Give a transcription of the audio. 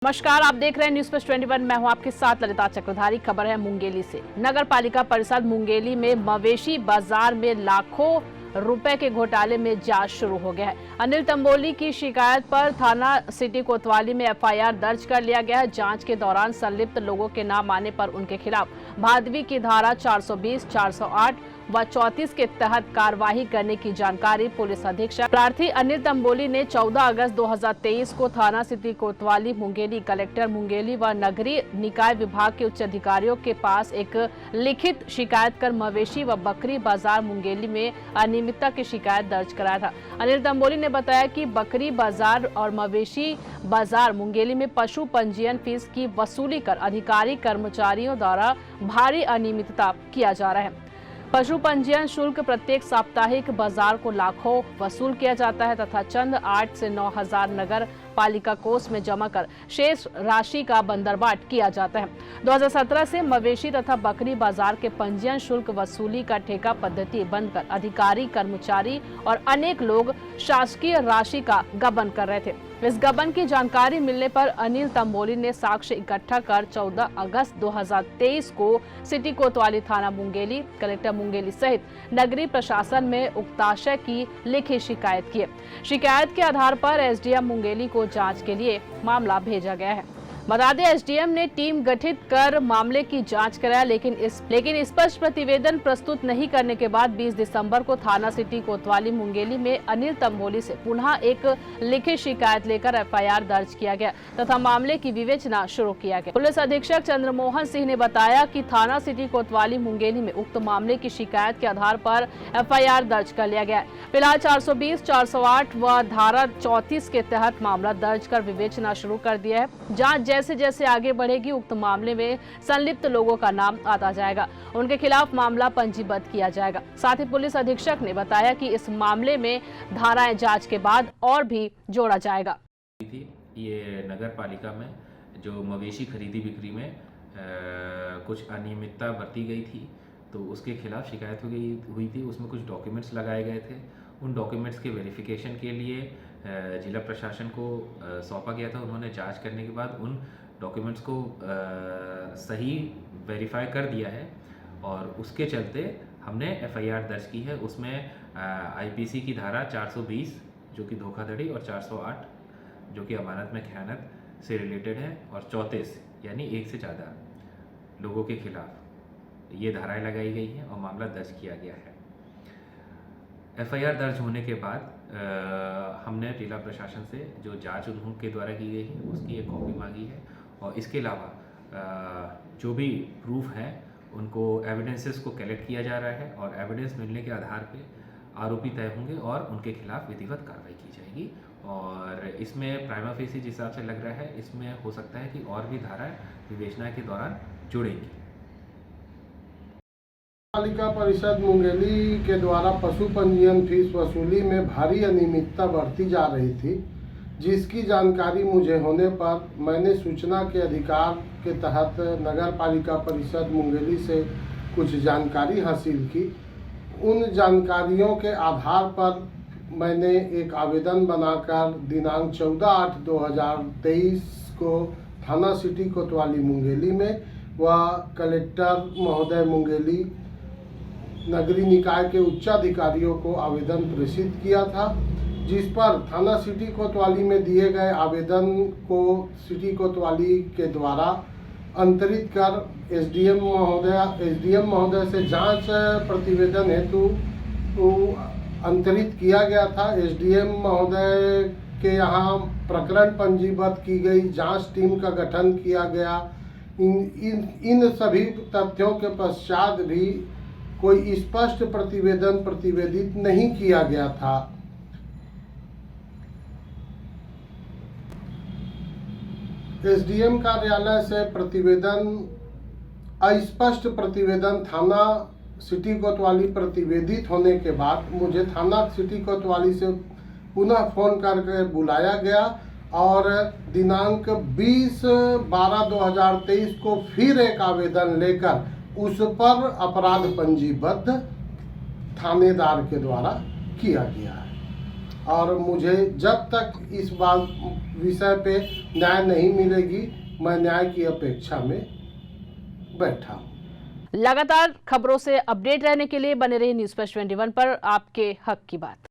नमस्कार, आप देख रहे हैं न्यूज प्लस 21। मैं हूं आपके साथ ललिता चक्रधारी। खबर है मुंगेली से। नगर पालिका परिषद मुंगेली में मवेशी बाजार में लाखों रुपए के घोटाले में जांच शुरू हो गया है। अनिल तंबोली की शिकायत पर थाना सिटी कोतवाली में एफआईआर दर्ज कर लिया गया है। जांच के दौरान संलिप्त लोगों के नाम आने पर उनके खिलाफ भादवी की धारा 420, 408 व 34 के तहत कार्रवाई करने की जानकारी पुलिस अधीक्षक प्रार्थी अनिल तंबोली ने 14 अगस्त 2023 को थाना सिटी कोतवाली मुंगेली, कलेक्टर मुंगेली व नगरीय निकाय विभाग के उच्च अधिकारियों के पास एक लिखित शिकायत कर मवेशी व बकरी बाजार मुंगेली में अनियमितता की शिकायत दर्ज कराया था। अनिल तंबोली ने बताया कि बकरी बाजार और मवेशी बाजार मुंगेली में पशु पंजीयन फीस की वसूली कर अधिकारी कर्मचारियों द्वारा भारी अनियमितता किया जा रहा है। पशु पंजीयन शुल्क प्रत्येक साप्ताहिक बाजार को लाखों वसूल किया जाता है तथा चंद 8 से 9 हजार नगर पालिका कोष में जमा कर शेष राशि का बंदरबाट किया जाता है। 2017 से मवेशी तथा बकरी बाजार के पंजीयन शुल्क वसूली का ठेका पद्धति बंद कर अधिकारी, कर्मचारी और अनेक लोग शासकीय राशि का गबन कर रहे थे। इस गबन की जानकारी मिलने पर अनिल तंबोली ने साक्ष्य इकट्ठा कर 14 अगस्त 2023 को सिटी कोतवाली थाना मुंगेली, कलेक्टर मुंगेली सहित नगरीय प्रशासन में उक्ताशय की लिखित शिकायत की। शिकायत के आधार पर एसडीएम मुंगेली को जांच के लिए मामला भेजा गया है। बता दें, एसडीएम ने टीम गठित कर मामले की जांच कराया, लेकिन स्पष्ट प्रतिवेदन प्रस्तुत नहीं करने के बाद 20 दिसंबर को थाना सिटी कोतवाली मुंगेली में अनिल तंबोली से पुनः एक लिखित शिकायत लेकर एफआईआर दर्ज किया गया तथा मामले की विवेचना शुरू किया गया। पुलिस अधीक्षक चंद्रमोहन सिंह ने बताया कि थाना सिटी कोतवाली मुंगेली में उक्त मामले की शिकायत के आधार पर एफआईआर दर्ज कर लिया गया। फिलहाल 420, 408 व धारा 34 के तहत मामला दर्ज कर विवेचना शुरू कर दिया है। जांच जैसे जैसे आगे बढ़ेगी उक्त मामले में संलिप्त लोगों का नाम आता जाएगा, उनके खिलाफ मामला पंजीबद्ध किया जाएगा। साथ ही पुलिस अधीक्षक ने बताया कि इस मामले में धाराएं जांच के बाद और भी जोड़ा जाएगा। ये नगर पालिका में जो मवेशी खरीदी बिक्री में कुछ अनियमितता बरती गई थी, तो उसके खिलाफ शिकायत हुई थी। उसमें कुछ डॉक्यूमेंट्स लगाए गए थे। उन डॉक्यूमेंट्स के वेरिफिकेशन के लिए जिला प्रशासन को सौंपा गया था। उन्होंने जांच करने के बाद उन डॉक्यूमेंट्स को सही वेरीफाई कर दिया है और उसके चलते हमने एफआईआर दर्ज की है। उसमें आईपीसी की धारा 420 जो कि धोखाधड़ी और 408 जो कि अमानत में खयानत से रिलेटेड है और 34 यानी एक से ज़्यादा लोगों के खिलाफ ये धाराएं लगाई गई हैं और मामला दर्ज किया गया है। एफआईआर दर्ज होने के बाद हमने जिला प्रशासन से जो जांच उनके द्वारा की गई है उसकी एक कॉपी मांगी है और इसके अलावा जो भी प्रूफ है उनको एविडेंसेस को कलेक्ट किया जा रहा है और एविडेंस मिलने के आधार पे आरोपी तय होंगे और उनके खिलाफ विधिवत कार्रवाई की जाएगी। और इसमें प्राइमा फेसी जिस हिसाब से लग रहा है, इसमें हो सकता है कि और भी धाराएं विवेचना के दौरान जुड़ेंगी। पालिका परिषद मुंगेली के द्वारा पशु पंजीयन फीस वसूली में भारी अनियमितता बढ़ती जा रही थी, जिसकी जानकारी मुझे होने पर मैंने सूचना के अधिकार के तहत नगर पालिका परिषद मुंगेली से कुछ जानकारी हासिल की। उन जानकारियों के आधार पर मैंने एक आवेदन बनाकर दिनांक 14/8/2023 को थाना सिटी कोतवाली मुंगेली में व कलेक्टर महोदय मुंगेली, नगरीय निकाय के उच्चाधिकारियों को आवेदन प्रेषित किया था, जिस पर थाना सिटी कोतवाली में दिए गए आवेदन को सिटी कोतवाली के द्वारा अंतरित कर एसडीएम महोदय से जांच प्रतिवेदन हेतु अंतरित किया गया था। एसडीएम महोदय के यहाँ प्रकरण पंजीबद्ध की गई, जांच टीम का गठन किया गया। इन सभी तथ्यों के पश्चात भी कोई स्पष्ट प्रतिवेदन प्रतिवेदित नहीं किया गया था। एसडीएम कार्यालय से प्रतिवेदन अस्पष्ट प्रतिवेदन थाना सिटी कोतवाली प्रतिवेदित होने के बाद मुझे थाना सिटी कोतवाली से पुनः फोन करके बुलाया गया और दिनांक 20/12/2023 को फिर एक आवेदन लेकर उस पर अपराध पंजीबद्ध थानेदार के द्वारा किया गया है और मुझे जब तक इस बात विषय पे न्याय नहीं मिलेगी, मैं न्याय की अपेक्षा में बैठा हूँ। लगातार खबरों से अपडेट रहने के लिए बने रहिए न्यूज़ फर्स्ट 21 पर, आपके हक की बात।